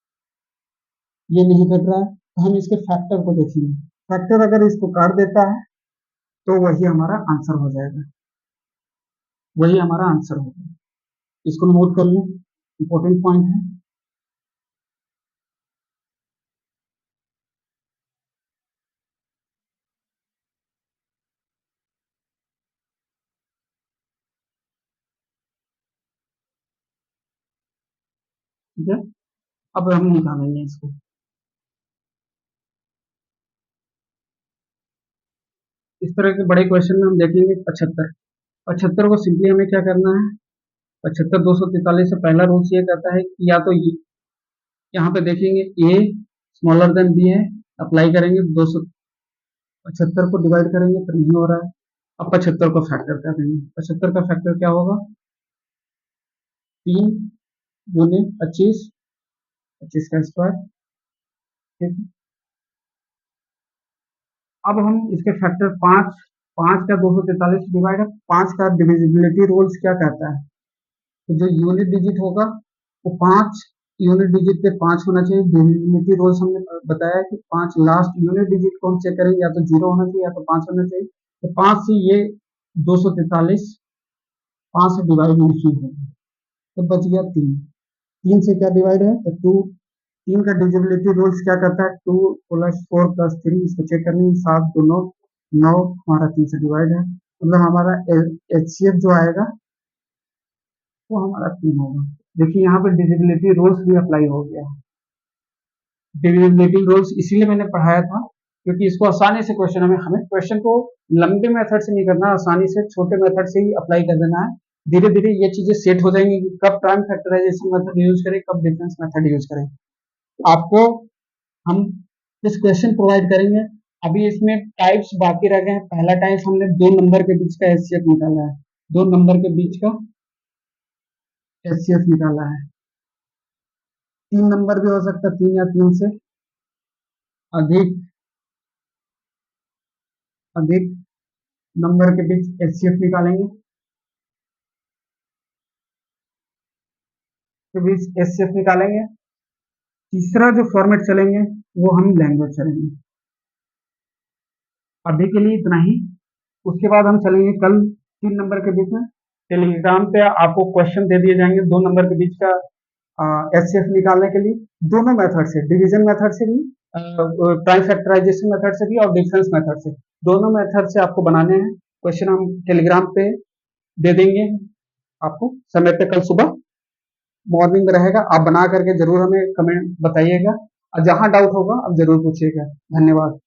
ये नहीं घट रहा है, तो हम इसके फैक्टर को देखेंगे। फैक्टर अगर इसको काट देता है तो वही हमारा आंसर हो जाएगा, वही हमारा आंसर होगा। इसको नोट कर लें, इंपॉर्टेंट पॉइंट है। ठीक है, अब हम निकालेंगे इसको। इस तरह के बड़े क्वेश्चन में हम देखेंगे 75। 75 को सिंपली हमें क्या करना है, 75 243 से पहला रूल्स ये कहता है कि या तो यहाँ पे देखेंगे ए स्मॉलर देन बी है, अप्लाई करेंगे 275 को डिवाइड करेंगे तो नहीं हो रहा है। अब 75 को फैक्टर कर देंगे। 75 का फैक्टर क्या होगा, 3 दूनी 25, 25 का स्क्वायर। ठीक है, अब हम इसके फैक्टर 5, 5 का 243 डिवाइड है, 5 का डिविजिबिलिटी रूल्स क्या कहता है, तो जो यूनिट डिजिट होगा वो 5 यूनिट डिजिट पे 5 होना चाहिए। डिविजिबिलिटी रूल्स हमने बताया कि 5 लास्ट यूनिट डिजिट को हम चेक करेंगे, या तो 0 होना चाहिए या तो 5 होना चाहिए। तो 5 से ये 243 5 से डिवाइड नहीं होगा, तो बच गया 3। 3 से क्या डिवाइड है तो 2। 3 का डिविजिबिलिटी रूल्स क्या कहता है, 2 प्लस 4 प्लस 3, इसको चेक करनी, 7 2 9, 9 हमारा 3 से डिवाइड है, मतलब हमारा एचसीएफ जो आएगा वो हमारा 3 होगा। देखिए यहाँ पे डिविजिबिलिटी रूल्स भी अप्लाई हो गया। डिविजिबिलिटी रूल्स इसीलिए मैंने पढ़ाया था क्योंकि इसको आसानी से क्वेश्चन हमें हमें क्वेश्चन को लंबे मेथड से नहीं करना, आसानी से छोटे मेथड से ही अप्लाई कर देना है। धीरे धीरे ये चीजें सेट हो जाएंगी कि कब प्राइम फैक्टराइजेशन मेथड यूज करें, कब डिफरेंस मेथड यूज करें। आपको हम कुछ क्वेश्चन प्रोवाइड करेंगे। अभी इसमें टाइप्स बाकी रह गए हैं। पहला टाइप हमने दो नंबर के बीच का एचसीएफ निकाला है, दो नंबर के बीच का एचसीएफ निकाला है। 3 नंबर भी हो सकता है, 3 या 3 से अधिक अधिक नंबर के बीच एचसीएफ निकालेंगे, के बीच एचसीएफ निकालेंगे। तीसरा जो फॉर्मेट चलेंगे वो हम लैंग्वेज चलेंगे। अभी के लिए इतना ही, उसके बाद हम चलेंगे कल 3 नंबर के बीच में। टेलीग्राम पे आपको क्वेश्चन दे दिए जाएंगे 2 नंबर के बीच का एचसीएफ निकालने के लिए, दोनों मेथड से, डिवीजन मेथड से भी, प्राइम फैक्टराइजेशन मेथड से भी और डिफरेंस मेथड से, दोनों मेथड से आपको बनाने हैं क्वेश्चन। हम टेलीग्राम पे दे देंगे आपको समय पे, कल सुबह मॉर्निंग में रहेगा। आप बना करके जरूर हमें कमेंट बताइएगा और जहां डाउट होगा आप जरूर पूछिएगा। धन्यवाद।